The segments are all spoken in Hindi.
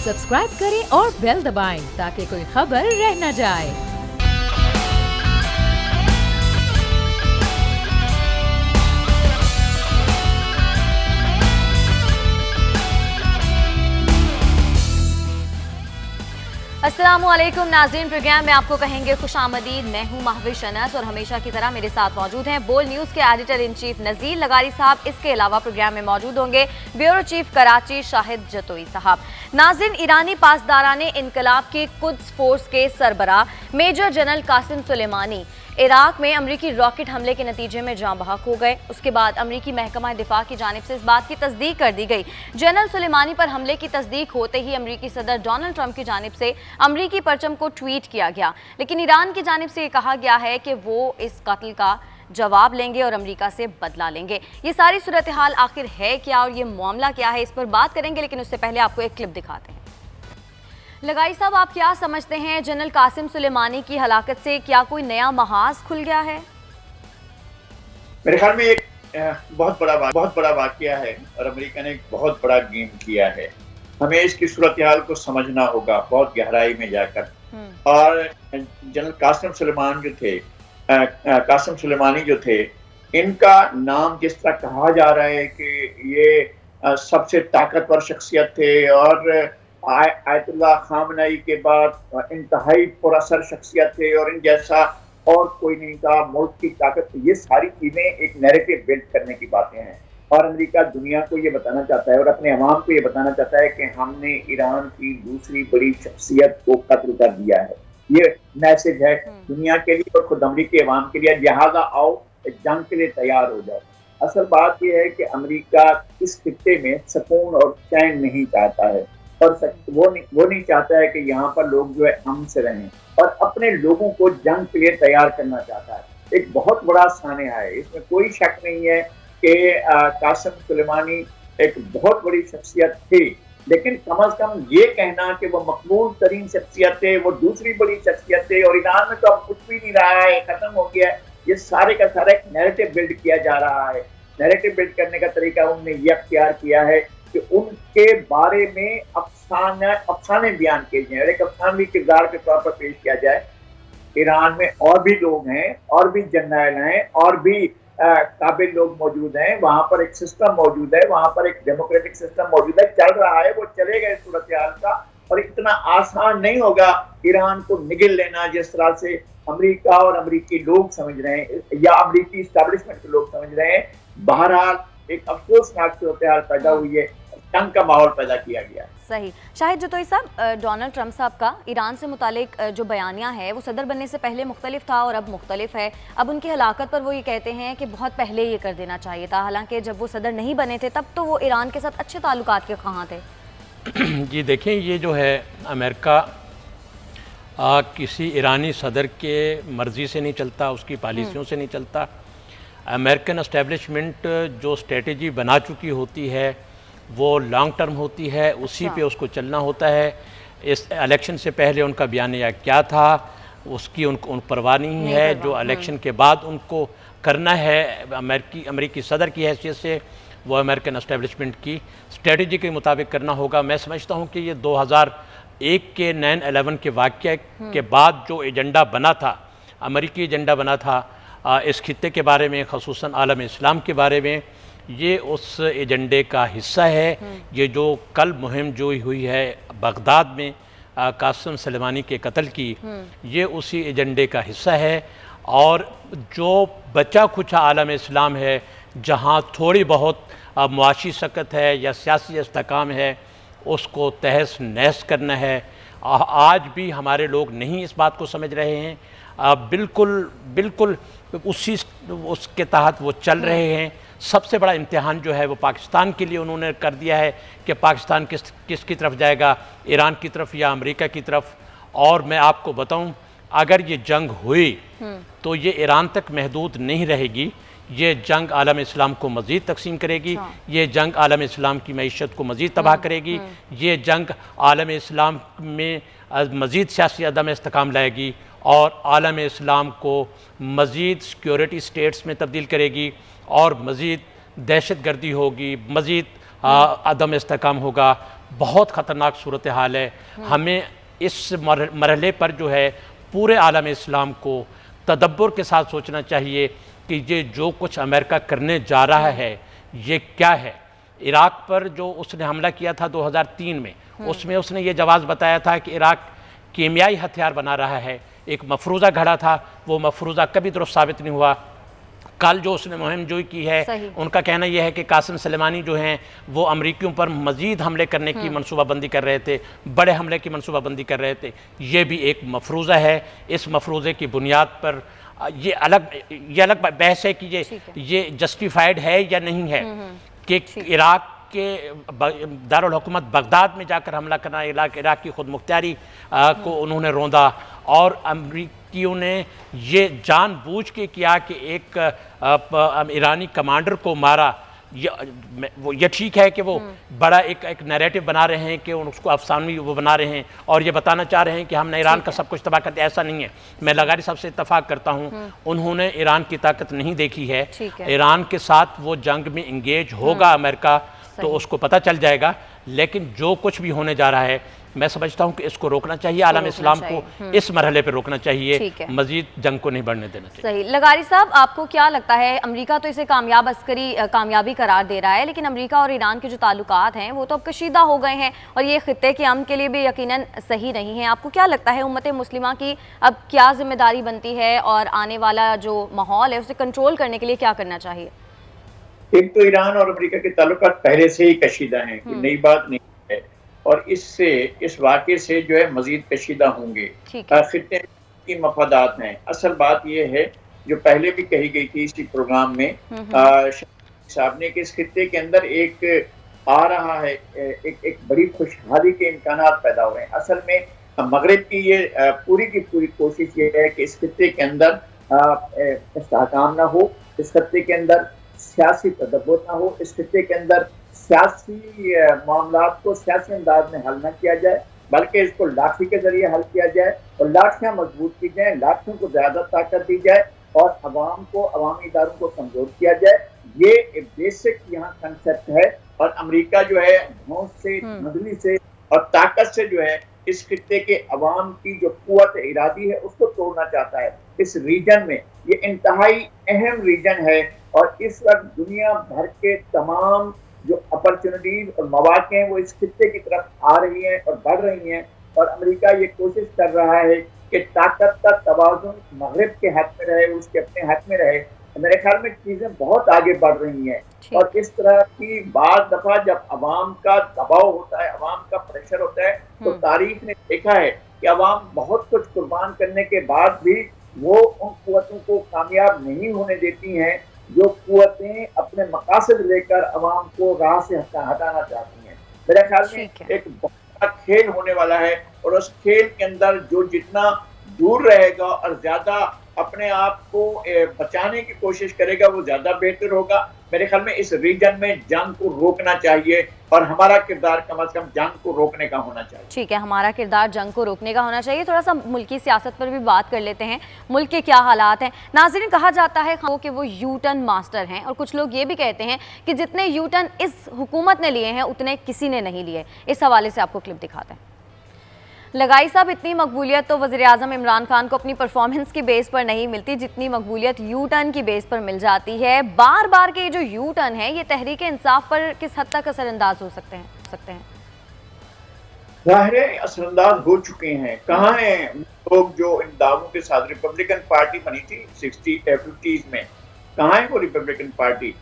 सब्सक्राइब करें और बेल दबाएं ताकि कोई खबर रह न जाए। अस्सलामुअलैकुम नाज़रीन, प्रोग्राम में आपको कहेंगे खुशामदीद। मैं हूं महविश अनस और हमेशा की तरह मेरे साथ मौजूद हैं बोल न्यूज़ के एडिटर इन चीफ नज़ीर लगारी साहब। इसके अलावा प्रोग्राम में मौजूद होंगे ब्यूरो चीफ कराची शाहिद जतोई साहब। नाज़रीन, ईरानी पासदाराने इनकलाब की कुद्स फोर्स के सरबराह major general Qasem Soleimani Iraq में अमरीकी रॉकेट हमले के नतीजे में जाँ बहक हो गए। उसके बाद अमरीकी महकमा दिफा की जानिब से इस बात की तस्दीक कर दी गई। जनरल सुलेमानी पर हमले की तस्दीक होते ही अमरीकी सदर डोनाल्ड ट्रंप की जानिब से अमरीकी परचम को ट्वीट किया गया, लेकिन ईरान की जानिब से ये कहा गया है कि वो इस कत्ल का जवाब लेंगे और अमेरिका से बदला लेंगे। ये सारी सूरत हाल आखिर है क्या और ये मामला क्या है, इस पर बात करेंगे, लेकिन उससे पहले आपको एक क्लिप दिखाते हैं। लगाई साहब, आप क्या समझते हैं, जनरल कासिम सुलेमानी की हलाकत से क्या कोई नया महाज खुल गया है? मेरे ख्याल में एक बहुत बड़ा वाकया है और अमेरिका ने एक बहुत बड़ा गेम किया है। हमें इसकी सूरत हाल को समझना होगा बहुत गहराई में जाकर। और जनरल कासिम सुलेमान जो थे, कासिम सुलेमानी जो थे, इनका नाम जिस तरह कहा जा रहा है कि ये सबसे ताकतवर शख्सियत थे और आयतुल्लाह खामनई के बाद इंतहाई पुरअसर शख्सियत थे और इन जैसा और कोई नहीं था, मुल्क की ताकत, ये सारी चीजें एक नैरेटिव बिल्ड करने की बातें हैं। और अमेरिका दुनिया को ये बताना चाहता है और अपने अवाम को ये बताना चाहता है कि हमने ईरान की दूसरी बड़ी शख्सियत को कत्ल कर दिया है। ये मैसेज है दुनिया के लिए और खुद अमेरिकी अवाम के लिए, लिहाजा आओ जंग के लिए तैयार हो जाओ। असल बात यह है कि अमेरिका इस खित्ते में सुकून और चैन नहीं चाहता है और वो नहीं चाहता है कि यहाँ पर लोग जो है अमन से रहें और अपने लोगों को जंग के लिए तैयार करना चाहता है। एक बहुत बड़ा सानिया है, इसमें कोई शक नहीं है कि कासिम सुलेमानी एक बहुत बड़ी शख्सियत थी, लेकिन कम अज कम ये कहना कि वो मकबूल तरीन शख्सियत थे, वो दूसरी बड़ी शख्सियत थे और ईरान में तो अब कुछ भी नहीं रहा है, खत्म हो गया है, ये सारे का सारा एक नैरेटिव बिल्ड किया जा रहा है। नैरेटिव बिल्ड करने का तरीका उन्होंने ये अख्तियार किया है कि उनके बारे में अफसाने बयान किए जाए और एक अफसानवी किरदार के तौर पर पेश किया जाए। ईरान में और भी लोग हैं, और भी जर्नैल हैं, और भी काबिल लोग मौजूद हैं, वहां पर एक सिस्टम मौजूद है, वहां पर एक डेमोक्रेटिक सिस्टम मौजूद है, चल रहा है, वो चलेगा इस सूरत हाल का। और इतना आसान नहीं होगा ईरान को निगल लेना जिस तरह से अमेरिका और अमेरिकी लोग समझ रहे हैं या अमेरिकी एस्टैब्लिशमेंट के लोग समझ रहे हैं। बहरहाल एक अफसोसनाक सूरत हाल पैदा हुई है, जंग का माहौल पैदा किया गया। सही। शाहिद जतोई साहब, डोनाल्ड ट्रंप साहब का ईरान से मुतालिक जो बयानिया है वो सदर बनने से पहले मुख्तलिफ था और अब मुख्तलिफ है। अब उनकी हलाकत पर वो ये कहते हैं कि बहुत पहले ये कर देना चाहिए था, हालांकि जब वो सदर नहीं बने थे तब तो वो ईरान के साथ अच्छे ताल्लुकात के कहाँ थे? जी देखें, ये जो है अमेरिका किसी ईरानी सदर के मर्ज़ी से नहीं चलता, उसकी पॉलिसियों से नहीं चलता। अमेरिकन एस्टेब्लिशमेंट जो स्ट्रेटजी बना चुकी होती है वो लॉन्ग टर्म होती है, उसी पे उसको चलना होता है। इस इलेक्शन से पहले उनका बयानिया क्या था उसकी उन परवाह नहीं है। जो इलेक्शन के बाद उनको करना है अमेरिकी सदर की हैसियत से, वो अमेरिकन एस्टेब्लिशमेंट की स्ट्रेटजी के मुताबिक करना होगा। मैं समझता हूँ कि ये 2001 के 9/11 के वाक़ये के बाद जो एजेंडा बना था, अमेरिकी एजेंडा बना था इस खित्ते के बारे में, ख़ुसूसन आलम इस्लाम के बारे में, ये उस एजेंडे का हिस्सा है। ये जो कल मुहिम जो हुई है बगदाद में कासिम सुलेमानी के कत्ल की, ये उसी एजेंडे का हिस्सा है। और जो बचा खुचा आलम इस्लाम है, जहाँ थोड़ी बहुत मुआशी सकत है या सियासी इस्तेकाम है, उसको तहस नहस करना है। आज भी हमारे लोग नहीं इस बात को समझ रहे हैं। बिल्कुल उसके तहत वो चल रहे हैं। सबसे बड़ा इम्तिहान जो है वो पाकिस्तान के लिए उन्होंने कर दिया है कि पाकिस्तान किसकी तरफ जाएगा, ईरान की तरफ या अमेरिका की तरफ। और मैं आपको बताऊं, अगर ये जंग हुई तो ये ईरान तक महदूद नहीं रहेगी, ये जंग आलम इस्लाम को मज़ीद तकसीम करेगी, ये जंग आलम इस्लाम की मईशत को मज़ीद तबाह करेगी, ये जंग आलम इस्लाम में मज़ीद सियासी अदम इस्तेकाम लाएगी और आलम इस्लाम को मज़ीद सिक्योरिटी स्टेट्स में तब्दील करेगी और मज़ीद दहशत गर्दी होगी, मज़ीद अदम इस्तेकाम होगा। बहुत ख़तरनाक सूरत हाल है। हमें इस मरहले पर जो है पूरे आलम इस्लाम को तदब्बर के साथ सोचना चाहिए कि ये जो कुछ अमेरिका करने जा रहा है ये क्या है। इराक पर जो उसने हमला किया था 2003 में, उसमें उसने ये जवाब बताया था कि इराक कीमियाई हथियार बना रहा है। एक मफरूज़ा घड़ा था, वो मफरूज़ा कभी दुरुस्त साबित नहीं हुआ। कल जो उसने मुहिम जोई की है, उनका कहना यह है कि कासिम सुलेमानी जो हैं वो अमरीकियों पर मज़ीद हमले करने की मनसूबाबंदी कर रहे थे, बड़े हमले की मनसूबाबंदी कर रहे थे। ये भी एक मफरूज़ा है। इस मफरूज़े की बुनियाद पर ये अलग बहस है कि ये जस्टिफाइड है या नहीं है कि इराक के दारुल हुकूमत बगदाद में जाकर हमला करना, इराक की खुद मुख्तारी को उन्होंने रौंदा, और अमरीकियों ने ये जानबूझ के किया कि एक ईरानी कमांडर को मारा। ये ठीक है कि वो बड़ा एक नैरेटिव बना रहे हैं कि उसको अफसानवी वो बना रहे हैं और ये बताना चाह रहे हैं कि हमने ईरान का सब कुछ तबाह कर दिया। ऐसा नहीं है। मैं लगारी साहब से इत्तफाक करता हूँ, उन्होंने ईरान की ताकत नहीं देखी है। ईरान के साथ वो जंग में इंगेज होगा अमेरिका तो उसको पता चल जाएगा, लेकिन जो कुछ भी होने जा रहा है मैं समझता हूं कि इसको रोकना चाहिए। आलम इस्लाम को इस मरहले पे रोकना चाहिए, मजीद जंग को नहीं बढ़ने देना चाहिए। सही। लगारी साहब, आपको क्या लगता है, अमेरिका तो इसे कामयाबी करार दे रहा है, लेकिन अमेरिका और ईरान के जो ताल्लुकात हैं वो तो अब कशीदा हो गए हैं और ये खित्ते के अमन के लिए भी यकीनन सही नहीं है। आपको क्या लगता है उम्मत मुस्लिमा की अब क्या जिम्मेदारी बनती है और आने वाला जो माहौल है उसे कंट्रोल करने के लिए क्या करना चाहिए? एक तो ईरान और अमेरिका के ताल्लुकात पहले से ही कशीदा हैं, कोई नई बात नहीं है, और इस वाक़े से जो है मजीद कशीदा होंगे। खित्ते की मफादात हैं। असल बात यह है जो पहले भी कही गई थी इसी प्रोग्राम में साहब ने कि इस खित्ते के अंदर एक आ रहा है, एक बड़ी खुशहाली के इम्कानात पैदा हो रहे हैं। असल में मगरिब की ये पूरी की पूरी कोशिश ये है कि इस खित्ते के अंदर इस्तेहकाम ना हो, इस खित्ते के अंदर सियासी तदब्बुर ना हो, इस खित्ते के अंदर सियासी मामलात को सियासी अंदाज में हल न किया जाए, बल्कि इसको लाठी के जरिए हल किया जाए और लाठियां मजबूत की जाए, लाठियों को ज्यादा ताकत दी जाए और अवामी इदारों को कमजोर किया जाए। ये एक बेसिक यहाँ कंसेप्ट है और अमेरिका जो है धौंस से, धुंधली से और ताकत से जो है इस खित्ते के अवाम की जो कुव्वत इरादी है उसको तोड़ना चाहता है। इस रीजन में ये इंतहाई अहम रीजन है और इस वक्त दुनिया भर के तमाम जो अपॉर्चुनिटीज और मौके हैं वो इस खित्ते की तरफ आ रही हैं और बढ़ रही हैं और अमेरिका ये कोशिश कर रहा है कि ताकत का तवाज़ुन मगरिब के हाथ में रहे, उसके अपने हाथ में रहे। मेरे ख्याल में चीजें बहुत आगे बढ़ रही हैं और इस तरह की बात दफा जब अवाम का दबाव होता है, अवाम का प्रेशर होता है, तो तारीख ने देखा है कि अवाम बहुत कुछ कुर्बान करने के बाद भी वो उन कुव्वतों को कामयाब नहीं होने देती हैं जो कुव्वतें अपने मकासद लेकर अवाम को राह से हटाना चाहती हैं। मेरे ख्याल में एक बहुत बड़ा खेल होने वाला है और उस खेल के अंदर जो जितना दूर रहेगा और ज्यादा अपने आप को बचाने की कोशिश करेगा वो ज्यादा बेहतर होगा। मेरे ख्याल में इस रीजन में जंग को रोकना चाहिए और हमारा किरदार कम से कम जंग को रोकने का होना चाहिए। ठीक है, हमारा किरदार जंग को रोकने का होना चाहिए। थोड़ा सा मुल्की सियासत पर भी बात कर लेते हैं, मुल्क के क्या हालात हैं। नाज़रीन, कहा जाता है कि वो यू टर्न मास्टर हैं और कुछ लोग ये भी कहते हैं कि जितने यू टर्न इस हुकूमत ने लिए हैं उतने किसी ने नहीं लिए। इस हवाले से आपको क्लिप दिखाते हैं। लगाई साहब, इतनी मकबूलियत तो वज़ीर-ए-आज़म इमरान खान को अपनी परफॉर्मेंस की बेस पर नहीं मिलती जितनी मकबूलियत यू टर्न की बेस पर मिल जाती है। बार बार के जो यू टर्न है ये तहरीक इंसाफ पर किस हद तक असरअंदाज हो सकते हैं? ज़ाहिर है असरअंदाज हो चुके हैं। कहाँ हैं लोग जो इन दावों के साथ? रिपब्लिकन पार्टी बनी थी 50s में, कहाँ है वो रिपब्लिकन पार्टी?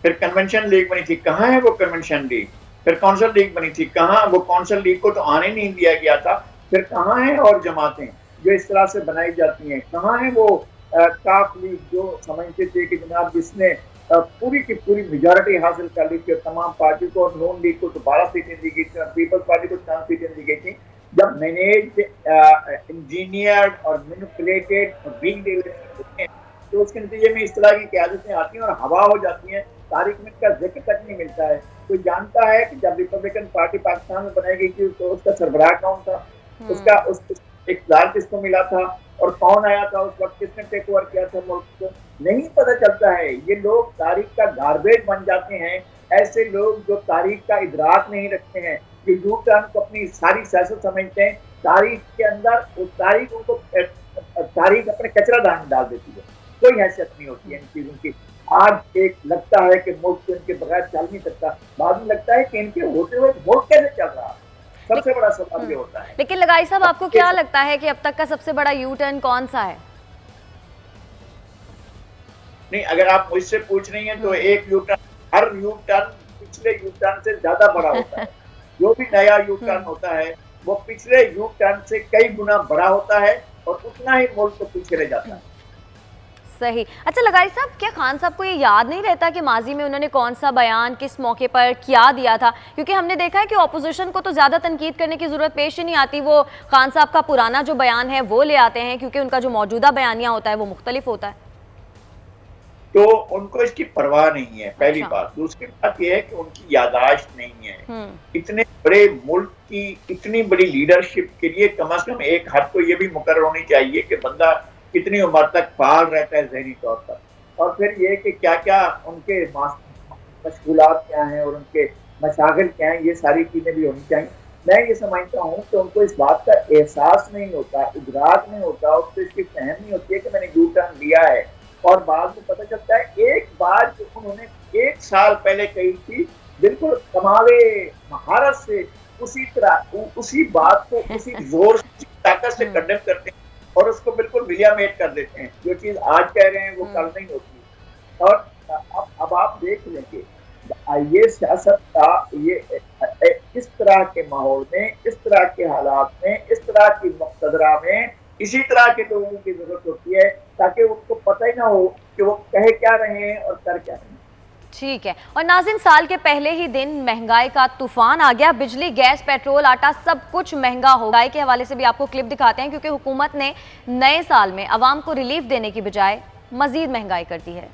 फिर कन्वेंशन लीग बनी थी, कहाँ है वो कन्वेंशन लीग? फिर कौंसल लीग बनी थी, कहाँ? वो कौंसल लीग को तो आने नहीं दिया गया था। फिर कहाँ हैं और जमातें जो इस तरह से बनाई जाती हैं? कहाँ है वो काफ लीग जो समझते थे कि जनाब जिसने पूरी की पूरी मेजॉरिटी हासिल कर ली थी, तमाम पार्टी को और नॉन लीग को तो 12 सीटें दी गई थी और पीपल्स पार्टी को 4 सीटें दी गई थी। जब मैनेज इंजीनियर्ड और मैनिपुलेटेड और होते हैं तो उसके नतीजे में इस तरह की क़यादतें आती हैं और हवा हो जाती हैं। तारीख में इसका जिक्र तक नहीं मिलता है। कोई जानता है कि जब रिपब्लिकन पार्टी पाकिस्तान में बनाई गई थी तो उसका सरबराह कौन था, उसका इक़्तिदार किसको मिला था और कौन आया था उस वक्त, किसने टेक ओवर किया था मुल्क को? नहीं पता चलता है। ये लोग तारीख का गार्बेज बन जाते हैं। ऐसे लोग जो तारीख का इदराक नहीं रखते हैं, जो यू टर्न को अपनी सारी सियासत समझते हैं, तारीख के अंदर उस तारीख उनको तारीख अपने कचरादान में डाल देती है, कोई हैसियत नहीं होती है इन चीजों की। आज एक लगता है कि मुल्क तो इनके बगैर चल नहीं सकता, बाद में लगता है कि इनके होते हुए मुल्क कैसे चल रहा है, सबसे बड़ा सवाल ये होता है। लेकिन लगाई साहब, आपको क्या लगता है कि अब तक का सबसे बड़ा यू टर्न कौन सा है? नहीं, अगर आप मुझसे पूछ रही हैं तो एक यू टर्न, हर यू टर्न पिछले यू टर्न से ज्यादा बड़ा होता है। जो भी नया यू टर्न होता है वो पिछले यू टर्न से कई गुना बड़ा होता है और उतना ही मुल्क को पीछे रह जाता है। सही। अच्छा लगाई साहब, क्या खान साहब को ये याद नहीं रहता कि माजी में उन्होंने कौन सा बयान किस मौके पर क्या दिया था? क्योंकि हमने देखा है कि ऑपोजिशन को तो ज़्यादा तनकीद करने की ज़रूरत पेश ही नहीं आती, वो खान साहब का पुराना जो बयान है वो ले आते हैं, क्योंकि उनका जो मौजूदा बयानिया होता है वो मुख्तलिफ होता है। तो उनको इसकी परवाह नहीं है, पहली बात। दूसरी बात यह है कि उनकी यादाश्त नहीं है। इतने बड़े मुल्क की इतनी बड़ी लीडरशिप के लिए कम से कम एक हद तो ये भी मुकर्रर होनी चाहिए कि बंदा कितनी उम्र तक फाल रहता है जहनी तौर पर, और फिर ये कि क्या क्या उनके मशगूलात क्या हैं और उनके मशागिल क्या हैं, ये सारी चीजें भी होनी चाहिए। मैं ये समझता हूँ कि उनको इस बात का एहसास नहीं होता, इदराक नहीं होता, उसको इसकी फहम नहीं होती है कि मैंने यू टर्न लिया है। और बाद में पता चलता है एक बात जो उन्होंने 1 साल पहले कही थी, बिल्कुल कमाले महारत से उसी तरह उसी बात को उसी जोर से ताकत से कंडेम करते हैं और उसको बिल्कुल विलियामेट कर देते हैं। जो चीज आज कह रहे हैं वो कल नहीं होती। और अब आप देख लेंगे ये सियासत का ये इस तरह के माहौल में, इस तरह के हालात में, इस तरह की मुक़्तदरा में इसी तरह के लोगों की जरूरत होती है ताकि उनको पता ही ना हो कि वो कह क्या रहे हैं और कर क्या रहे हैं। ठीक है। और नाज़रीन, साल के पहले ही दिन महंगाई का तूफान आ गया। बिजली, गैस, पेट्रोल, आटा सब कुछ महंगा हो। महंगाई के हवाले से भी आपको क्लिप दिखाते हैं, क्योंकि हुकूमत ने नए साल में आवाम को रिलीफ देने की बजाय मजीद महंगाई कर दी है।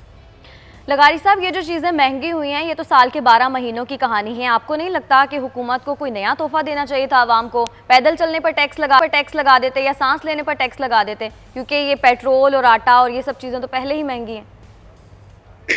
लगारी साहब, ये जो चीज़ें महंगी हुई हैं ये तो साल के 12 महीनों की कहानी है। आपको नहीं लगता कि हुकूमत को कोई नया तोहफा देना चाहिए था आवाम को? पैदल चलने पर टैक्स लगा देते या सांस लेने पर टैक्स लगा देते, क्योंकि ये पेट्रोल और आटा और ये सब चीज़ें तो पहले ही महंगी हैं।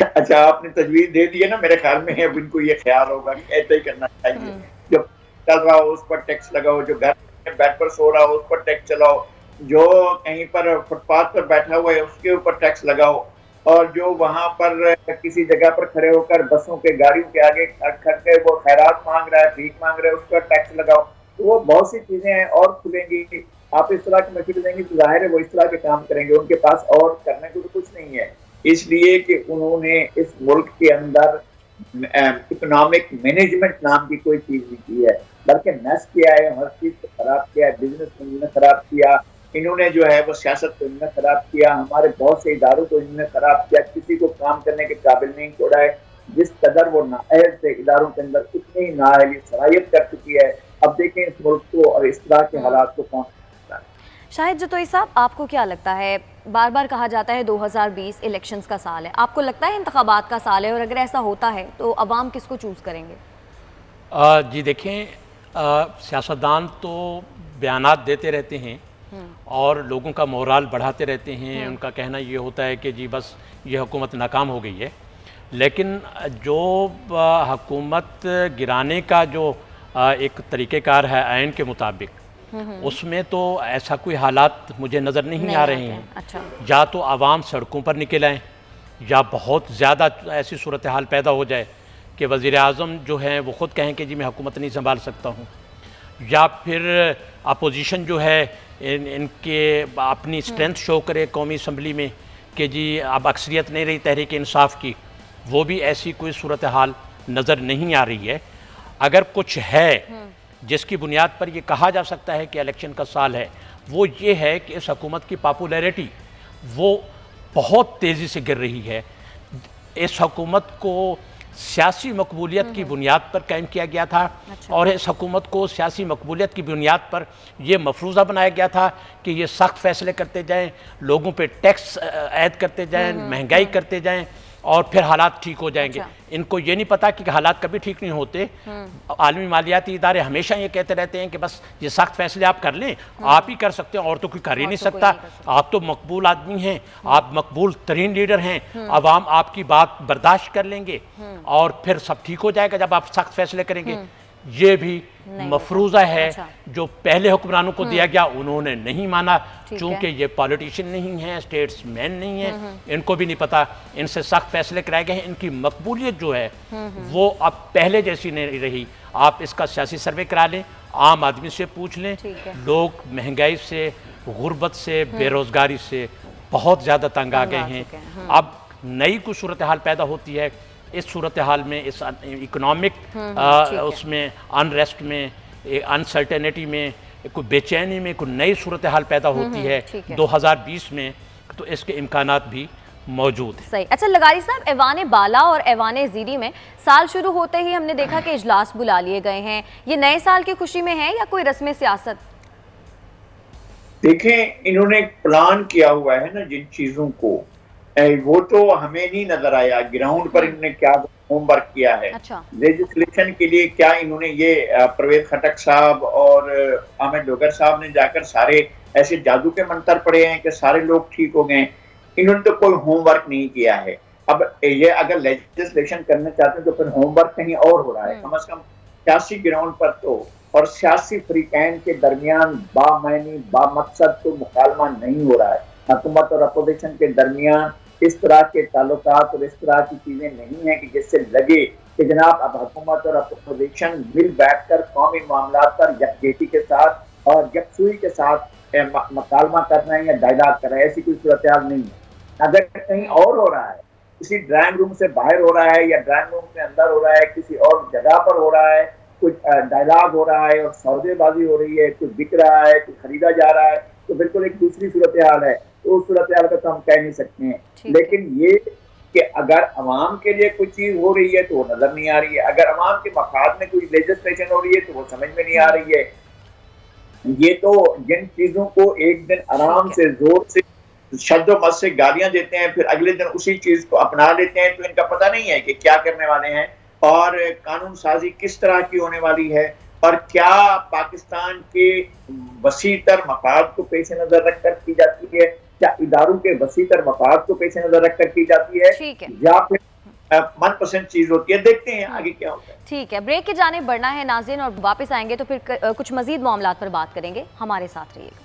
अच्छा, आपने तजवीज़ दे दी है ना, मेरे ख्याल में अब इनको ये ख्याल होगा कि ऐसा ही करना चाहिए। जो चल रहा हो उस पर टैक्स लगाओ, जो घर में बेड पर सो रहा हो उस पर टैक्स चलाओ, जो कहीं पर फुटपाथ पर बैठा हुआ है उसके ऊपर टैक्स लगाओ, और जो वहां पर किसी जगह पर खड़े होकर बसों के गाड़ियों के आगे खड़ के वो खैरात मांग रहा है, भीख मांग रहा है, उस पर टैक्स लगाओ। तो वो बहुत सी चीजें हैं और खुलेंगी। आप इस तरह की मशीन देंगे तो जाहिर है वो इस तरह के काम करेंगे, उनके पास और करने को तो कुछ नहीं है। इसलिए कि उन्होंने इस मुल्क के अंदर इकोनॉमिक मैनेजमेंट नाम की कोई चीज नहीं की है, बल्कि नस किया है, हर चीज को खराब किया है, बिजनेस को इन्होंने खराब किया, इन्होंने जो है वो सियासत को इन्होंने खराब किया, हमारे बहुत से इदारों को इन्होंने खराब किया, किसी को काम करने के काबिल नहीं छोड़ा है। जिस कदर वो नाअहल थे इदारों के अंदर, उतनी नाअहली सरायत कर चुकी है। अब देखें इस मुल्क को और इस तरह के हालात को कौन सकता है। शाहिद जतोई साहब, आपको क्या लगता है, बार बार कहा जाता है 2020 इलेक्शंस का साल है, आपको लगता है इंतखाबात का साल है, और अगर ऐसा होता है तो अवाम किसको चूज़ करेंगे? जी देखें, सियासतदान तो बयानात देते रहते हैं और लोगों का मोराल बढ़ाते रहते हैं। उनका कहना ये होता है कि जी बस ये हुकूमत नाकाम हो गई है, लेकिन जो हुकूमत गिराने का जो एक तरीक़ेकार है आइन के मुताबिक, उसमें तो ऐसा कोई हालात मुझे नज़र नहीं आ रहे हैं। अच्छा। या तो आवाम सड़कों पर निकल आएँ, या बहुत ज़्यादा ऐसी सूरत हाल पैदा हो जाए कि वज़ीर आज़म जो हैं वो ख़ुद कहें कि जी मैं हुकूमत नहीं संभाल सकता हूँ, या फिर अपोजिशन जो है इनके अपनी स्ट्रेंथ शो करे कौमी असम्बली में कि जी अब अक्सरियत नहीं रही तहरीक इंसाफ की, वो भी ऐसी कोई सूरत हाल नज़र नहीं आ रही है। अगर कुछ है जिसकी बुनियाद पर ये कहा जा सकता है कि इलेक्शन का साल है, वो ये है कि इस हुकूमत की पॉपुलैरिटी वो बहुत तेज़ी से गिर रही है। इस हुकूमत को सियासी मकबूलियत की बुनियाद पर कायम किया गया था। अच्छा। और इस हुकूमत को सियासी मकबूलियत की बुनियाद पर यह मफरूज़ा बनाया गया था कि ये सख्त फैसले करते जाएं, लोगों पे टैक्स ऐड करते जाएं, महंगाई करते जाएं और फिर हालात ठीक हो जाएंगे। अच्छा। इनको ये नहीं पता कि हालात कभी ठीक नहीं होते। आलमी मालियाती इदारे हमेशा ये कहते रहते हैं कि बस ये सख्त फैसले आप कर लें, आप ही कर सकते हैं और तो कोई कर ही नहीं सकता, आप तो मकबूल आदमी हैं, आप मकबूल तरीन लीडर हैं, अवाम आपकी बात बर्दाश्त कर लेंगे और फिर सब ठीक हो जाएगा जब आप सख्त फैसले करेंगे। ये भी नहीं मफरूज़ा है। अच्छा। जो पहले हुक्मरानों को दिया गया उन्होंने नहीं माना, ठीक चूंकि है। ये पॉलिटिशियन नहीं है, स्टेट्समैन नहीं है, इनको भी नहीं पता, इनसे सख्त फैसले कराए गए हैं। इनकी मकबूलियत जो है वो अब पहले जैसी नहीं रही। आप इसका सियासी सर्वे करा लें, आम आदमी से पूछ लें, ठीक है। लोग महंगाई से, गुर्बत से, बेरोज़गारी से बहुत ज़्यादा तंग आ गए हैं। चुके हैं। अब नई कुछ सूरत हाल पैदा होती है। इस सूरत हाल में, इस इकोनॉमिक ठीक है। उसमें, अनरेस्ट में, अनसर्टेनिटी में, कोई बेचैनी में कोई नई सूरत हाल पैदा होती है ठीक है। 2020 में, तो इसके इम्कानात भी मौजूद हैं। सही। अच्छा लगारी साहब, ऐवान बाला और ऐवान ज़ीरी में साल शुरू होते ही हमने देखा कि इजलास बुला लिए गए हैं। ये नए साल की खुशी में है या कोई रस्म सियासत? देखें, इन्होंने प्लान किया हुआ है ना जिन चीजों को, वो तो हमें नहीं नजर आया ग्राउंड पर इन्होंने क्या होमवर्क किया है। अच्छा। लेजिस्लेशन के लिए क्या इन्होंने ये परवेज खटक साहब और अहमद डोगर साहब ने जाकर सारे ऐसे जादू के मंत्र पढ़े हैं कि सारे लोग ठीक हो गए। इन्होंने तो कोई होमवर्क नहीं किया है। अब ये अगर लेजिस्लेशन करना चाहते हैं तो फिर होमवर्क कहीं और हो रहा है। कम से कम सियासी ग्राउंड पर तो और सियासी फ्रीकैन के दरमियान बामैनी बामकसद तो मुकालमा नहीं हो रहा है। हुकूमत और अपोजिशन के दरमियान इस तरह के ताल्लुकात और इस तरह की चीजें नहीं है कि जिससे लगे कि जनाब अब हुकूमत और अपोजिशन मिल बैठकर कौमी मामला पर यकजहती के साथ और यकसुई के साथ मुकालमा करना है या डायलॉग करना है। ऐसी कोई सूरत हाल नहीं है। अगर कहीं और हो रहा है, किसी ड्राइंग रूम से बाहर हो रहा है या ड्राइंग रूम से अंदर हो रहा है, किसी और जगह पर हो रहा है, कुछ डायलॉग हो रहा है और सौदेबाजी हो रही है, कुछ बिक रहा है, कुछ खरीदा जा रहा है, तो बिल्कुल एक दूसरी सूरत हाल है। तो उस सूरत हाल का तो हम कह नहीं सकते हैं। लेकिन ये कि अगर अवाम के लिए कोई चीज हो रही है तो वो नजर नहीं आ रही है, अगर अवाम के मफाद में कोई लेजिस्लेशन हो रही है तो वो समझ में नहीं आ रही है। ये तो जिन चीजों को एक दिन आराम से जोर से शब्दों मत से गालियां देते हैं, फिर अगले दिन उसी चीज को अपना लेते हैं, तो इनका पता नहीं है कि क्या करने वाले हैं और कानून साजी किस तरह की होने वाली है और क्या पाकिस्तान के वसीतर मफाद को पेश नजर रखकर की जाती है, क्या इदारों के वसीतर मफाद को पेश नजर रखकर की जाती है, या फिर मनपसंद चीज होती है। देखते हैं आगे क्या होता है। ठीक है, ब्रेक की जानिब बढ़ना है नाज़रीन, और वापस आएंगे तो फिर कुछ मजीद मामलात पर बात करेंगे। हमारे साथ रहिएगा।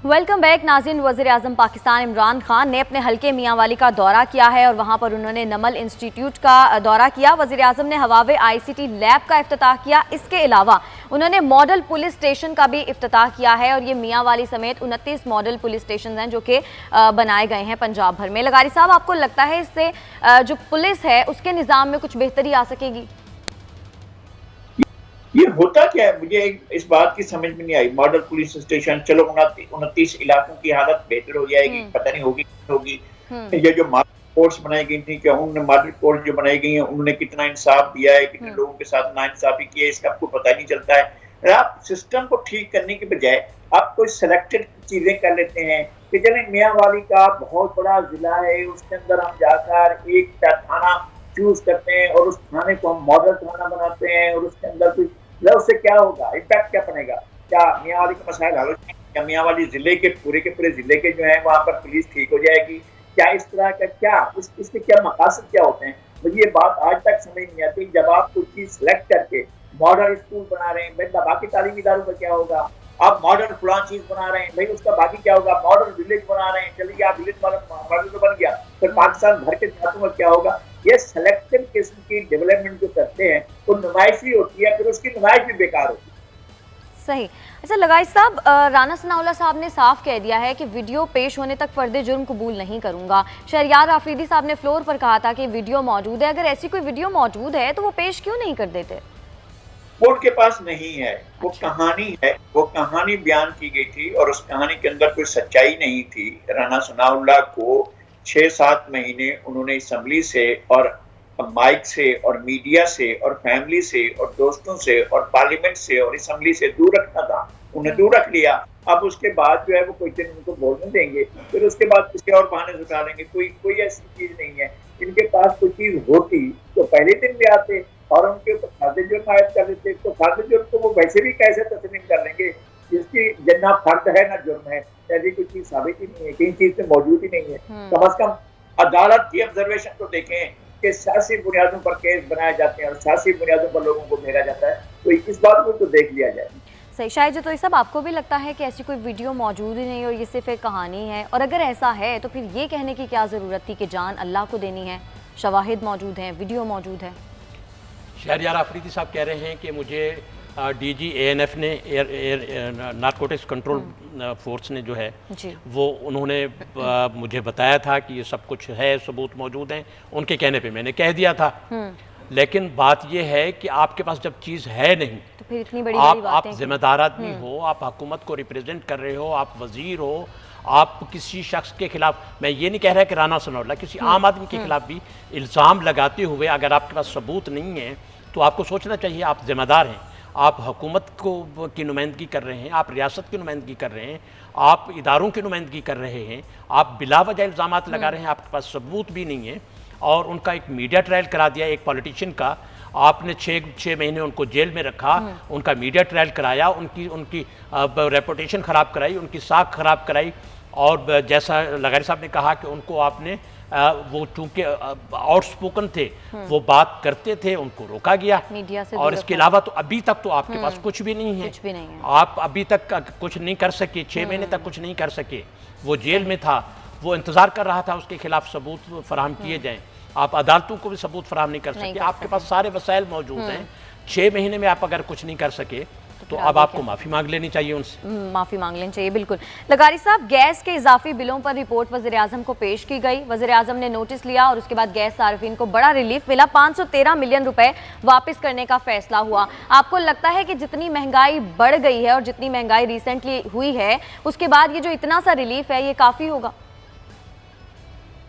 वेलकम बैक नाज़रीन। वज़ीर आज़म पाकिस्तान इमरान खान ने अपने हल्के मियांवाली का दौरा किया है और वहाँ पर उन्होंने नमल इंस्टीट्यूट का दौरा किया। वज़ीर आज़म ने हवावे ICT लैब का इफ्तिताह किया। इसके अलावा उन्होंने मॉडल पुलिस स्टेशन का भी इफ्तिताह किया है और ये मियांवाली समेत 29 मॉडल पुलिस स्टेशन हैं जो कि बनाए गए हैं पंजाब भर में। लगारी साहब, आपको लगता है इससे जो पुलिस है उसके निज़ाम में कुछ बेहतरी आ सकेगी? ये होता क्या है, मुझे इस बात की समझ में नहीं आई। मॉडल पुलिस स्टेशन, चलो 29 इलाकों की हालत बेहतर हो जाएगी, पता नहीं होगी। ये जो मॉडल कोर्ट्स बनाई गई थी, क्या उन्होंने मॉडल कोर्ट जो बनाई गई है उन्होंने कितना इंसाफ दिया है, कितने लोगों के साथ नाइंसाफी की है, इसका आपको पता नहीं चलता है। आप सिस्टम को ठीक करने के बजाय आप कोई सिलेक्टेड चीजें कर लेते हैं कि चले मियांवाली का बहुत बड़ा जिला है, उसके अंदर हम जाकर एक थाना चूज करते हैं और उस थाने को हम मॉडल थाना बनाते हैं और उसके अंदर कोई, उससे क्या होगा, इम्पैक्ट क्या बनेगा? क्या मियांवाली का मसाइल हल हो जाएगा? क्या मियांवाली जिले के पूरे जिले के जो है वहाँ पर पुलिस ठीक हो जाएगी? क्या इस तरह का क्या इसके क्या मकासद क्या होते हैं? मुझे ये बात आज तक समझ नहीं आती। जब आप कोई चीज सेलेक्ट करके मॉडल स्कूल बना रहे हैं, भाई बाकी तालीमी इदारों का क्या होगा? आप मॉडल फलां चीज बना रहे हैं, भाई उसका बाकी क्या होगा? मॉडल विलेज बना रहे हैं, चलिए आप विलेज मॉडल तो बन गया, फिर पाकिस्तान भर के देहातों में क्या होगा? ये सिलेक्टिव किस्म की डेवलपमेंट जो करते हैं वो नुमाइश ही होती है, फिर उसकी नुमाइश भी बेकार होती है। सही। अच्छा लगाई साहब, राना सनाउल्लाह साहब ने साफ कह दिया है कि वीडियो पेश होने तक फर्द जुर्म कबूल नहीं करूंगा। शहरियार आफरीदी साहब ने फ्लोर पर कहा था कि वीडियो मौजूद है, अगर ऐसी कोई वीडियो मौजूद है तो वो पेश क्यों नहीं कर देते? वो उनके पास नहीं है। वो कहानी है, वो कहानी बयान की गई थी और उस कहानी के अंदर कोई सच्चाई नहीं थी। राना सनाउल्लाह को 6-7 महीने उन्होंने असम्बली से और माइक से और मीडिया से और फैमिली से और दोस्तों से और पार्लियामेंट से और असम्बली से दूर रखना था। उन्हें दूर रख लिया अब उसके बाद जो है वो कोई दिन उनको बोलने देंगे, फिर उसके बाद किसी और बहाने से उठा लेंगे। कोई ऐसी चीज नहीं है। इनके पास कोई चीज होती तो पहले दिन भी आते और उनके ऊपर फर्द जुर्म आयद कर देते। तो फर्द जुर्म तो वो वैसे भी कैसे तस्लीम कर लेंगे जिसकी ना फर्द है ना जुर्म है, ऐसी कोई चीज साबित ही नहीं है, कहीं चीज में मौजूद ही नहीं है। कम अज कम अदालत की ऑब्जर्वेशन तो देखें कि सियासी बुनियादों पर केस बनाए जाते हैं और सियासी बुनियादों पर लोगों को घेरा जाता है, तो इस बात को तो देख लिया जाए। सही। शायद जो तो ये सब आपको भी लगता है कि ऐसी कोई वीडियो मौजूद ही नहीं और ये सिर्फ एक कहानी है, और अगर ऐसा है तो फिर ये कहने की क्या ज़रूरत थी कि जान अल्लाह को देनी है, शवाहिद मौजूद हैं, वीडियो मौजूद है। शहरयार आफरीदी साहब कह रहे हैं कि मुझे DG ANF ने नारकोटिक्स कंट्रोल फोर्स ने जो है वो उन्होंने मुझे बताया था कि ये सब कुछ है, सबूत मौजूद हैं, उनके कहने पे मैंने कह दिया था। लेकिन बात यह है कि आपके पास जब चीज़ है नहीं तो फिर इतनी बड़ी आप जिम्मेदार आदमी हो, आप हुकूमत को रिप्रेजेंट कर रहे हो, आप वजीर हो, आप किसी शख्स के खिलाफ, मैं ये नहीं कह रहा कि राना सनौल्ला, किसी आम आदमी के खिलाफ भी इल्ज़ाम लगाते हुए अगर आपके पास सबूत नहीं है तो आपको सोचना चाहिए आप जिम्मेदार हैं, आप हुकूमत को की नुमाइंदगी कर रहे हैं, आप रियासत की नुमाइंदगी कर रहे हैं, आप इदारों की नुमाइंदगी कर रहे हैं, आप बिला वजह इल्ज़ामात लगा रहे हैं, आपके पास सबूत भी नहीं है। और उनका एक मीडिया ट्रायल करा दिया एक पॉलिटिशियन का, आपने छः महीने उनको जेल में रखा, उनका मीडिया ट्रायल कराया, उनकी रेपुटेशन ख़राब कराई, उनकी साख ख़राब कराई। और जैसा लगारी साहब ने कहा कि उनको आपने वो चूँकि आउटस्पोकन थे, वो बात करते थे, उनको रोका गया मीडिया से। और इसके अलावा तो अभी तक तो आपके पास कुछ भी नहीं है, आप अभी तक कुछ नहीं कर सके, 6 महीने तक कुछ नहीं कर सके। वो जेल में था, वो इंतज़ार कर रहा था उसके खिलाफ सबूत फराहम किए जाएँ। आप अदालतों को भी सबूत फराहम नहीं कर सके, आपके पास सारे वसाइल मौजूद हैं, 6 महीने में आप अगर कुछ नहीं कर सके तो अब आपको माफ़ी मांग लेनी चाहिए, उनसे माफ़ी मांग लेनी चाहिए। बिल्कुल। लगारी साहब, गैस के इजाफी बिलों पर रिपोर्ट वज़ीर-ए-आज़म को पेश की गई, वज़ीर-ए-आज़म ने नोटिस लिया और उसके बाद गैस सार्फिन को बड़ा रिलीफ मिला, 513 मिलियन रुपए वापस करने का फैसला हुआ। आपको लगता है कि जितनी महंगाई बढ़ गई है और जितनी महंगाई रिसेंटली हुई है उसके बाद ये जो इतना सा रिलीफ है ये काफ़ी होगा?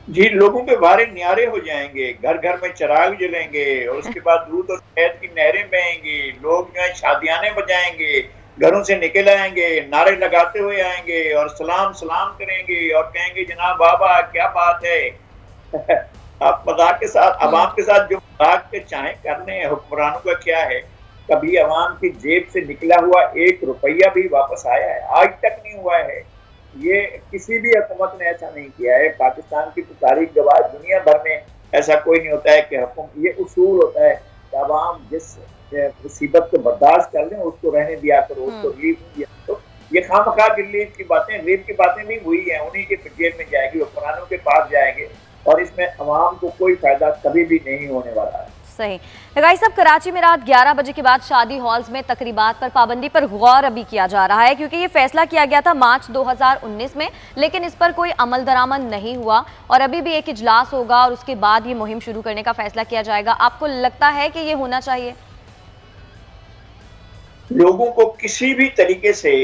जी, लोगों के बारे न्यारे हो जाएंगे, घर घर में चिराग जलेंगे और उसके बाद दूध और शहद की नहरें बहेंगी, लोग जो है शादियाने बजाएंगे, घरों से निकल आएंगे, नारे लगाते हुए आएंगे और सलाम सलाम करेंगे और कहेंगे जनाब बाबा क्या बात है। आप मजाक के साथ अवाम के साथ जो मजाक के चाहे करने हैं, हुक्मरानों का क्या है, कभी अवाम की जेब से निकला हुआ 1 रुपया भी वापस आया है? आज तक नहीं हुआ है। ये किसी भी हुकूमत ने ऐसा नहीं किया है। पाकिस्तान की तो तारीख गवाह, दुनिया भर में ऐसा कोई नहीं होता है कि ये उसूल होता है कि अवाम जिस मुसीबत को बर्दाश्त कर लें उसको रहने दिया करो, उसको रिलीफ दिया करो। ये खामखा रिलीफ की बातें, रिलीफ की बातें भी हुई हैं, उन्हीं के जेब में जाएगी, हुक्मरानों के पास जाएंगे और इसमें अवाम को कोई फायदा कभी भी नहीं होने वाला है। सही। लगाई साहब, कराची में रात 11 बजे के बाद शादी हॉल्स में तकरीबात पर पाबंदी पर गौर अभी किया जा रहा है, क्योंकि ये फैसला किया गया था मार्च 2019 में, लेकिन इस पर कोई अमल दरामद नहीं हुआ और अभी भी एक इजलास होगा और उसके बाद ये मुहिम शुरू करने का फैसला किया जाएगा। आपको लगता है कि ये होना चाहिए? लोगों को किसी भी तरीके से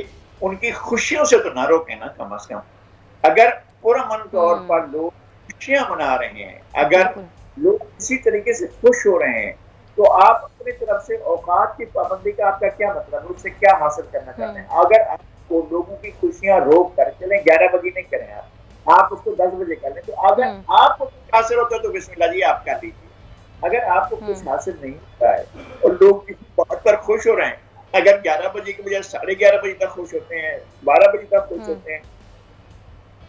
उनकी खुशियों से तो ना रोके ना, कम से कम। अगर पुरअमन तौर पर लोग खुशियां मना रहे हैं, अगर लोग किसी तरीके से खुश हो रहे हैं, तो आप अपनी तरफ से औकात की पाबंदी का आपका क्या मतलब, उससे क्या हासिल करना चाहते हैं? अगर आपको लोगों की खुशियां रोक कर चलें, 11 बजे नहीं करें, आप उसको 10 बजे कर लें, तो अगर आपको कुछ हासिल होता है तो बिस्मिल्लाह जी आप कर लीजिए। अगर आपको कुछ हासिल नहीं होता है और लोग किसी बात पर खुश हो रहे हैं, अगर 11 बजे की बजाय 11:30 बजे तक खुश होते हैं, 12 बजे तक खुश होते हैं,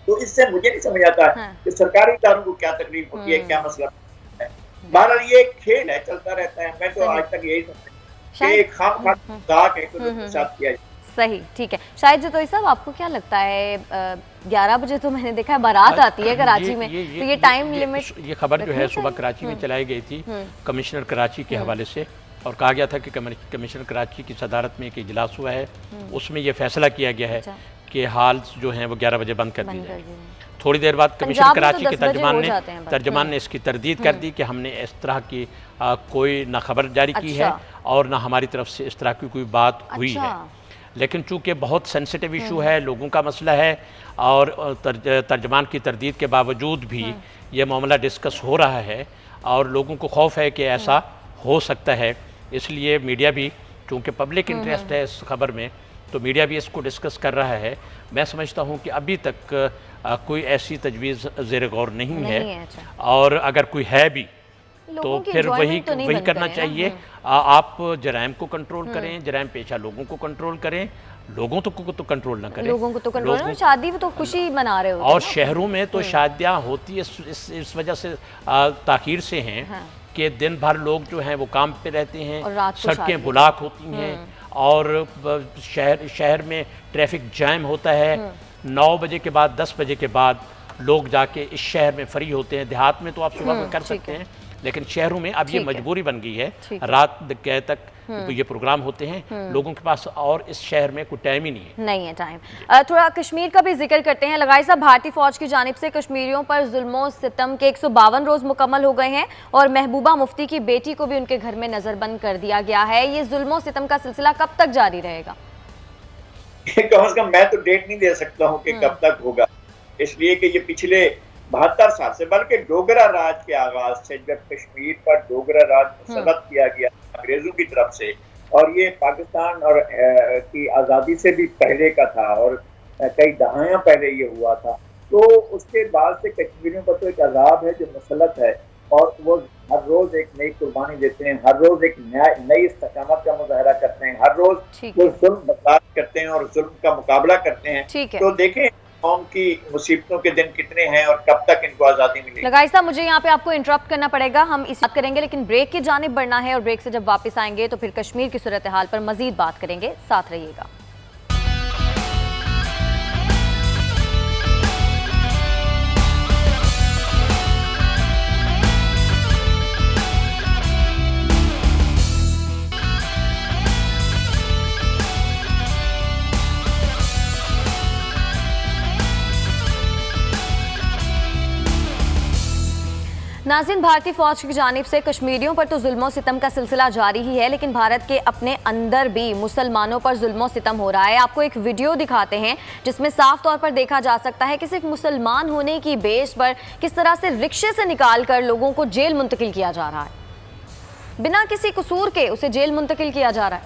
तो इससे मुझे नहीं समझ आता कि सरकारी इदारों को क्या तकलीफ होती है, क्या मसला है। बहरहाल ये एक खेल है, चलता रहता है। मैं तो आज तक यही समझता हूं कि खामखा है तो साथ किया जाए। सही, ठीक है। शायद जतोई साहब, आपको क्या लगता है, 11 बजे तो मैंने देखा है बारात आती है कराची में, तो ये टाइम लिमिट, ये खबर जो है सुबह कराची में चलाई गई थी कमिश्नर कराची के हवाले से, और कहा गया था कि कमिश्नर कराची की सदारत में एक इजलास हुआ है, उसमें यह फैसला किया गया है कि हाल्स जो हैं वो 11 बजे बंद कर दिए जाए। थोड़ी देर बाद कमिश्नर कराची के तर्जमान ने इसकी तरदीद कर दी कि हमने इस तरह की कोई ना खबर जारी की है और ना हमारी तरफ से इस तरह की कोई बात हुई है। लेकिन चूँकि बहुत सेंसिटिव इशू है, लोगों का मसला है, और तर्जमान की तरदीद के बावजूद भी ये मामला डिस्कस हो रहा है और लोगों को खौफ है कि ऐसा हो सकता है, इसलिए मीडिया भी चूँकि पब्लिक इंटरेस्ट है इस खबर में, तो मीडिया भी इसको डिस्कस कर रहा है। मैं समझता हूँ कि अभी तक कोई ऐसी तजवीज़ ज़ेर गौर नहीं है। अच्छा। और अगर कोई है भी तो लोगों की फिर वही enjoyment तो नहीं वही बन करना गए ना। चाहिए। आप जराइम को कंट्रोल करें, जराइम पेशा लोगों को कंट्रोल करें, लोगों को तो कंट्रोल ना करें। लोगों को तो कंट्रोल, और शादी तो खुशी मना रहे होते और हैं ना। शहरों में तो शादियाँ होती है इस वजह से ताखीर से हैं हाँ। कि दिन भर लोग जो हैं वो काम पे रहते हैं, और रात को शादी सड़कें बुलाक होती हैं और शहर में ट्रैफिक जैम होता है। 9 बजे के बाद 10 बजे के बाद लोग जाके इस शहर में फ्री होते हैं। देहात में तो आप सुबह में कर सकते हैं, लेकिन शहरों में अब ये ठीक है। मजबूरी बन गई है। ठीक है। रात तक ये प्रोग्राम होते हैं, लोगों के पास और इस शहर में कोई टाइम ही नहीं है। टाइम। थोड़ा कश्मीर का भी जिक्र करते हैं। लगाई साहब, भारतीय फौज की जानिब से कश्मीरियों पर जुल्मों सितम के 152 रोज मुकम्मल हो गए हैं और महबूबा मुफ्ती की बेटी को भी उनके घर में नजरबंद कर दिया गया है। ये जुल्मों सितम का सिलसिला कब तक जारी रहेगा? कम से कम मैं तो डेट नहीं दे सकता हूँ कि कब तक होगा, इसलिए कि ये पिछले 72 साल से, बल्कि डोगरा राज के आगाज से, जब कश्मीर पर डोगरा राज मुसल्लत किया गया अंग्रेजों की तरफ से, और ये पाकिस्तान और की आज़ादी से भी पहले का था और कई दहाइयाँ पहले ये हुआ था, तो उसके बाद से कश्मीरियों पर तो एक अजाब है जो मुसल्लत है और वो हर रोज एक नई कुर्बानी देते हैं, हर रोज एक नई इस्तकामत का मुजाहरा करते हैं, हर रोज वो जुल्म बर्दाश्त करते हैं और जुल्म का मुकाबला करते हैं। तो देखें कौम की मुसीबतों के दिन कितने हैं और कब तक इनको आज़ादी मिलेगी। लगाई साहब, मुझे यहाँ पे आपको इंटरप्ट करना पड़ेगा, हम इस बात करेंगे लेकिन ब्रेक की जानिब बढ़ना है और ब्रेक से जब वापस आएंगे तो फिर कश्मीर की सूरत हाल पर मजीद बात करेंगे। साथ रहिएगा। नाज़रीन, भारतीय फौज की जानिब से कश्मीरियों पर तो जुल्मों सितम का सिलसिला जारी ही है, लेकिन भारत के अपने अंदर भी मुसलमानों पर जुल्मों सितम हो रहा है। आपको एक वीडियो दिखाते हैं जिसमें साफ तौर पर देखा जा सकता है कि सिर्फ मुसलमान होने की बेस पर किस तरह से रिक्शे से निकाल कर लोगों को जेल मुंतकिल किया जा रहा है, बिना किसी कसूर के उसे जेल मुंतकिल किया जा रहा है।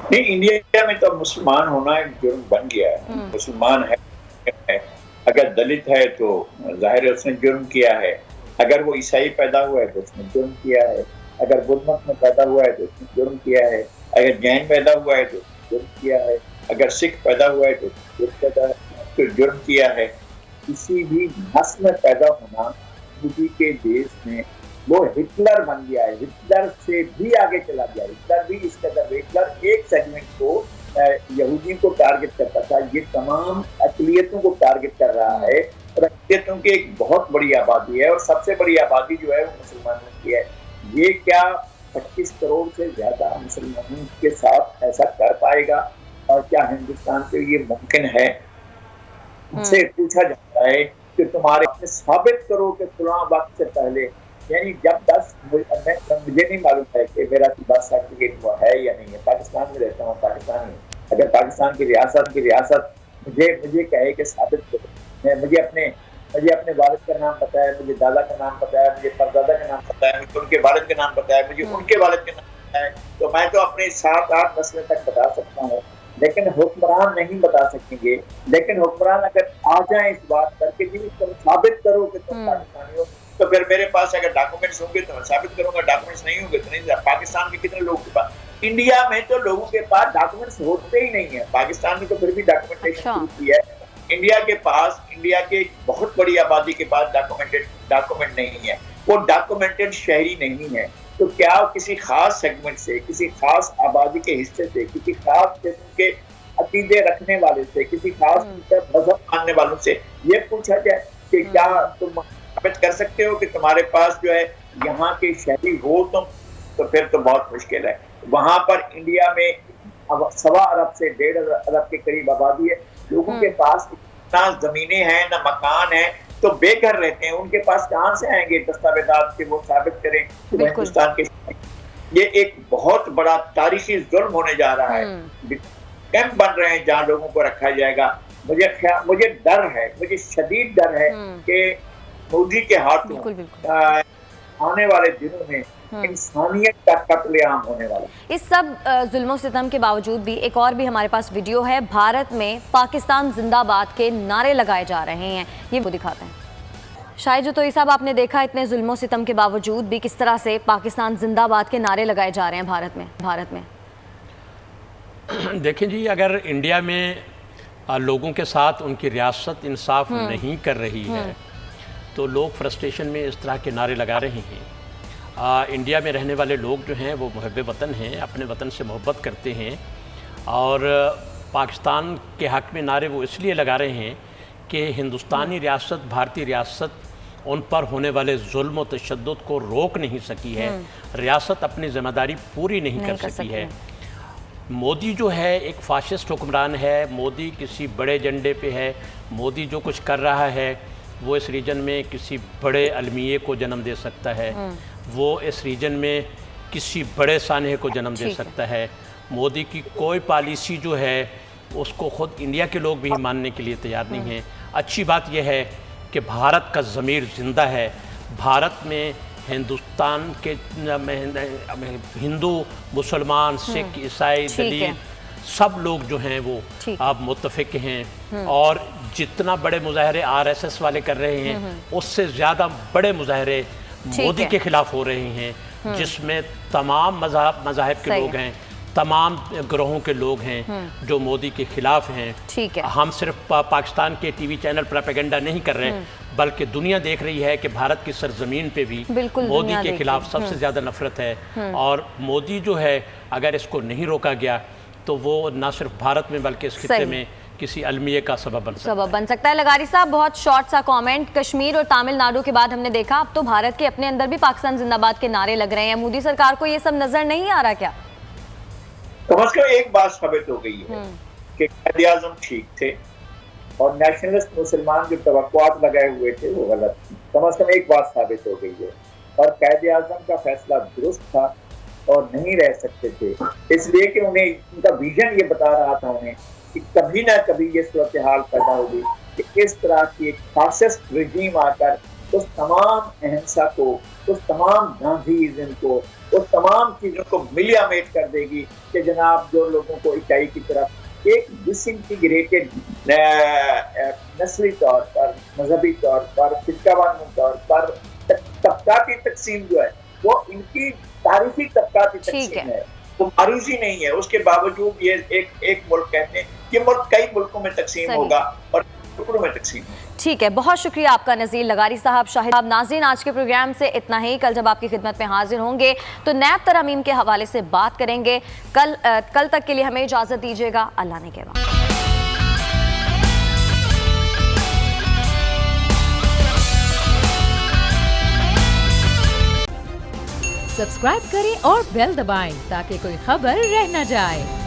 नहीं, इंडिया में तो मुसलमान होना एक जुर्म बन गया है। मुसलमान है, अगर दलित है तो जाहिर है उसने जुर्म किया है, अगर वो ईसाई पैदा हुआ है तो उसने जुर्म किया है, अगर बुद्ध में पैदा हुआ है तो उसने जुर्म किया है, अगर जैन पैदा हुआ है तो जुर्म किया है, अगर सिख पैदा हुआ है तो जुर्म किया है। किसी भी नस्ल में पैदा होना किसी के देश में वो हिटलर बन गया है, हिटलर से भी आगे चला गया। हिटलर भी इस कदर, हिटलर एक सेगमेंट को यहूदियों को टारगेट करता था, ये तमाम अक़लियतों को टारगेट कर रहा है और अक़लियतों की एक बहुत बड़ी आबादी है और सबसे बड़ी आबादी जो है वो मुसलमानों की है। ये क्या 25 करोड़ से ज्यादा मुसलमानों के साथ ऐसा कर पाएगा और क्या हिंदुस्तान से ये मुमकिन है? उनसे पूछा जाता है कि तुम्हारे साबित करो कि फलां वक्त से पहले, यानी जब 10 मुझे नहीं मालूम है कि मेरा बर्थ सर्टिफिकेट हुआ है या नहीं है, पाकिस्तान में रहता हूँ, पाकिस्तान में अगर पाकिस्तान की रियासत मुझे कहे कि साबित करो, मुझे अपने वालिद का नाम पता है, मुझे दादा का नाम पता है, मुझे परदादा का नाम पता है, मुझे उनके वालिद का नाम पता है, मुझे उनके वालिद का नाम पता है, तो मैं तो अपने 7-8 नस्ल तक बता सकता हूँ, लेकिन हुक्मरान नहीं बता सकेंगे। लेकिन हुक्मरान अगर आ जाए इस बात करके जी तुम साबित करो कि तुम पाकिस्तानी हो, तो फिर मेरे पास अगर डॉक्यूमेंट्स होंगे तो मैं साबित करूंगा, डॉक्यूमेंट्स नहीं होंगे तो नहीं। पाकिस्तान के कितने लोगों के पास, इंडिया में तो लोगों के पास डॉक्यूमेंट्स होते ही नहीं है, पाकिस्तान में तो फिर भी डॉक्यूमेंटेशन शुरू की है। इंडिया के एक बहुत बड़ी आबादी के पास डॉक्यूमेंट नहीं है, वो डॉक्यूमेंटेड शहरी नहीं है। तो क्या किसी खास सेगमेंट से, किसी खास आबादी के हिस्से से, किसी खास किस्म के अकीदे रखने वाले से, किसी खास मजहब मानने वालों से ये पूछा जाए कि क्या तुम साबित कर सकते हो कि तुम्हारे पास जो है यहाँ के शहरी हो तुम, तो फिर तो बहुत मुश्किल है। वहां पर इंडिया में 1.25 अरब से 1.5 अरब के करीब आबादी है, लोगों के पास ना जमीनें हैं ना मकान है, तो बेघर रहते हैं, उनके पास कहाँ से आएंगे दस्तावेजात के वो साबित करें कि हिंदुस्तान के। ये एक बहुत बड़ा तारीखी जुल्म होने जा रहा है। कैंप बन रहे हैं जहाँ लोगों को रखा जाएगा। मुझे डर है, मुझे शदीद डर है कि मोदी के हाथों आने वाले दिनों में इंसानियत का कत्लेआम होने वाला है। इस सब जुल्मों सितम के बावजूद भी एक और भी हमारे पास वीडियो है। भारत में पाकिस्तान जिंदाबाद के नारे लगाए जा रहे हैं, ये वो दिखाते हैं। शाहिद जोतोई साहब, आपने देखा इतने जुल्मों सितम के बावजूद भी किस तरह से पाकिस्तान जिंदाबाद के नारे लगाए जा रहे हैं भारत में। देखें जी, अगर इंडिया में लोगों के साथ उनकी रियासत इंसाफ नहीं कर रही है तो लोग फ्रस्ट्रेशन में इस तरह के नारे लगा रहे हैं। इंडिया में रहने वाले लोग जो हैं वो मुहब्बे वतन हैं, अपने वतन से मोहब्बत करते हैं और पाकिस्तान के हक़ में नारे वो इसलिए लगा रहे हैं कि हिंदुस्तानी रियासत, भारतीय रियासत उन पर होने वाले जुल्म और तशद्दुद को रोक नहीं सकी है, रियासत अपनी ज़िम्मेदारी पूरी नहीं कर सकी है। मोदी जो है एक फाशिस्ट हुक्मरान है, मोदी किसी बड़े एजेंडे पे है, मोदी जो कुछ कर रहा है वो इस रीजन में किसी बड़े अलमिये को जन्म दे सकता है, वो इस रीजन में किसी बड़े सानहे को जन्म दे सकता है। मोदी की कोई पॉलिसी जो है उसको ख़ुद इंडिया के लोग भी मानने के लिए तैयार नहीं हैं। अच्छी बात यह है कि भारत का ज़मीर ज़िंदा है। भारत में हिंदुस्तान के हिंदू, मुसलमान, सिख, ईसाई, दलित सब लोग जो हैं वो अब मुत्तफिक हैं और जितना बड़े मुजाहरे आरएसएस वाले कर रहे हैं उससे ज़्यादा बड़े मुजाहरे मोदी के खिलाफ हो रहे हैं, जिसमें तमाम मज़ाहिब के लोग हैं, तमाम ग्रोहों के लोग हैं जो मोदी के खिलाफ हैं। ठीक है, हम सिर्फ पाकिस्तान के टीवी चैनल प्रोपेगेंडा नहीं कर रहे हैं बल्कि दुनिया देख रही है कि भारत की सरजमीन पे भी मोदी के खिलाफ सबसे ज़्यादा नफरत है और मोदी जो है अगर इसको नहीं रोका गया तो वो ना सिर्फ भारत में बल्कि इस खित्ते में किसी अलमिये का सबब बन सकता है। लगारी साहब, बहुत शॉर्ट सा कमेंट, कश्मीर और तमिलनाडु के बाद हमने देखा अब तो भारत के अपने अंदर भी पाकिस्तान जिंदाबाद के नारे लग रहे हैं। मोदी सरकार को ये सब नजर नहीं आ रहा क्या? कम से कम एक बात साबित हो गई है कि कायदे आज़म ठीक थे और नेशनलिस्ट मुसलमान जो तवक्कुआत लगाए हुए थे वो गलत थी। कम से कम एक बात साबित हो गई है और कायदे आज़म का फैसला दुरुस्त था और नहीं रह सकते थे, इसलिए कि उन्हें उनका विजन ये बता रहा था उन्हें कि कभी ना कभी ये सूरत हाल पैदा होगी कि इस तरह की एक फासिस्ट रिजीम आकर उस तमाम अहिंसा को, उस तमाम गांधीज़म को, उस तमाम चीज़ों को मिलियामेट कर देगी कि जनाब जो लोगों को इकाई की तरफ एक डिसइंटीग्रेटेड नस्ली तौर पर, मजहबी तौर पर, फिरकावानू तौर पर तबकाती तकसीम जो है वो इनकी तारीखी तबकाती तकसीम है, वो मारूजी नहीं है। उसके बावजूद ये एक मुल्क कहते हैं कि मुल्क कई मुल्कों में तकसीम होगा और टुकड़ों में तकसीम होगा। ठीक है, बहुत शुक्रिया आपका नज़ीर लगारी साहब। शाहिद साहब, नाज़रीन आज के प्रोग्राम से इतना ही। कल जब आपकी खिदमत में हाजिर होंगे तो नैब तरमीम के हवाले से बात करेंगे। कल तक के लिए हमें इजाज़त दीजिएगा। अल्लाह ने के बाद। सब्सक्राइब करें और बेल दबाएं ताकि कोई खबर रह न जाए।